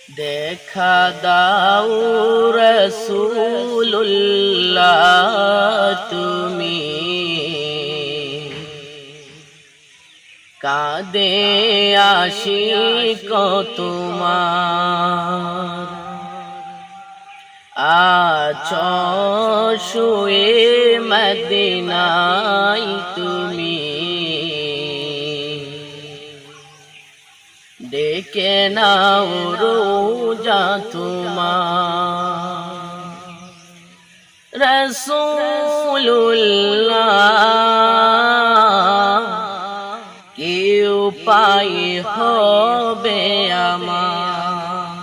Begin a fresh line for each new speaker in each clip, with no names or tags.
দেখা দাও রাসূলুল্লাহ তুমি, কাঁদে আশিক তোমার। আছো শুয়ে মদিনায় তুমি, ডেকে নাও রোজা তোমার। রাসূলুল্লাহ কি উপায় হবে আমার,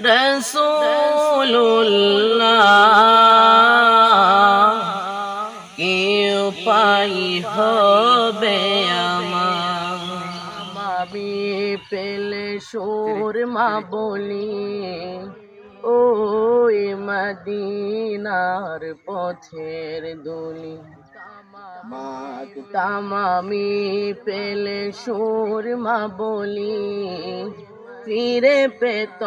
রাসূলুল্লাহ কি উপায় হবে আমার। আমি পেলে সুরমা বলি ওই মদিনার পথের দুলি, মাগতাম আমি পেলে সুরমা বলি, ফিরে পেত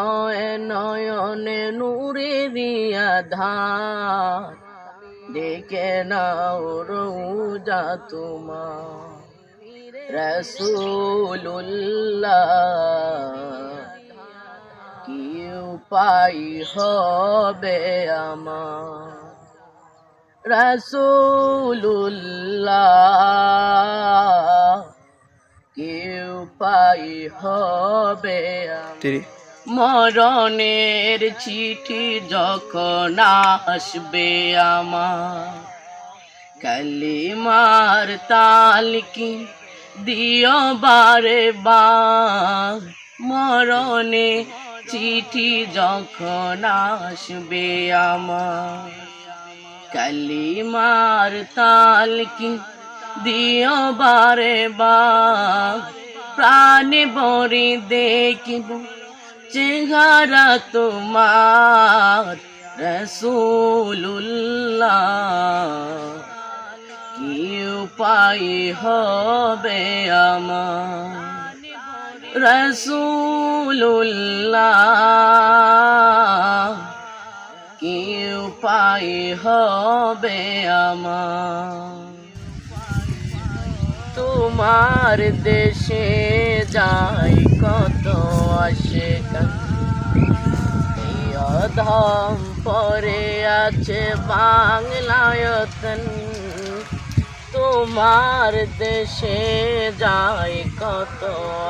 নয়নে নূরেরি আধার। ডেকে নাও রোজা তোমার, রাসূলুল্লাহ কি উপায় হবে আমার, রাসূলুল্লাহ কি উপায় হবে আমার। মরণের চিঠি যখন আসবে আমার, কালিমার তালকিন দিও বারে বার। মরণে চিঠি যখন আসবে আমার, কালিমার তালকিন দিও বারে বার। প্রাণে ভরে দেখিব চেহারা তোমার, রাসূলুল্লাহ কি উপায় হবে আমার, রাসূলুল্লাহ কি উপায় হবে আমার। তোমার দেশে যাই কত আশিকান, এই অধম পরে আছে বাংলায়তন। তোমার দেশে যাই কত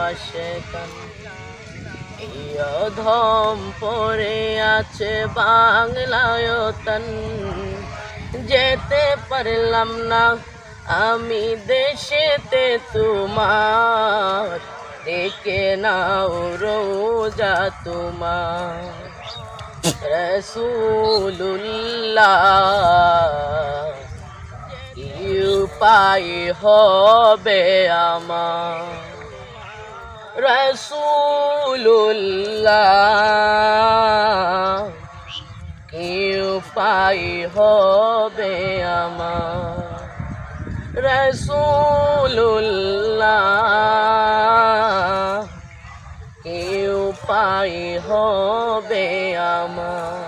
আশিকান, এই অধম পরে আছে বাংলায়তন। যেতে পারলাম না আমি দেশেতে তোমার, ডেকে নাও রোজা তোমার, রাসূলুল্লাহ কি উপায় হবে আমার, রাসূলুল্লাহ কি উপায় হবে আমার, রাসূলুল্লাহ কি উপায় হবে আমার।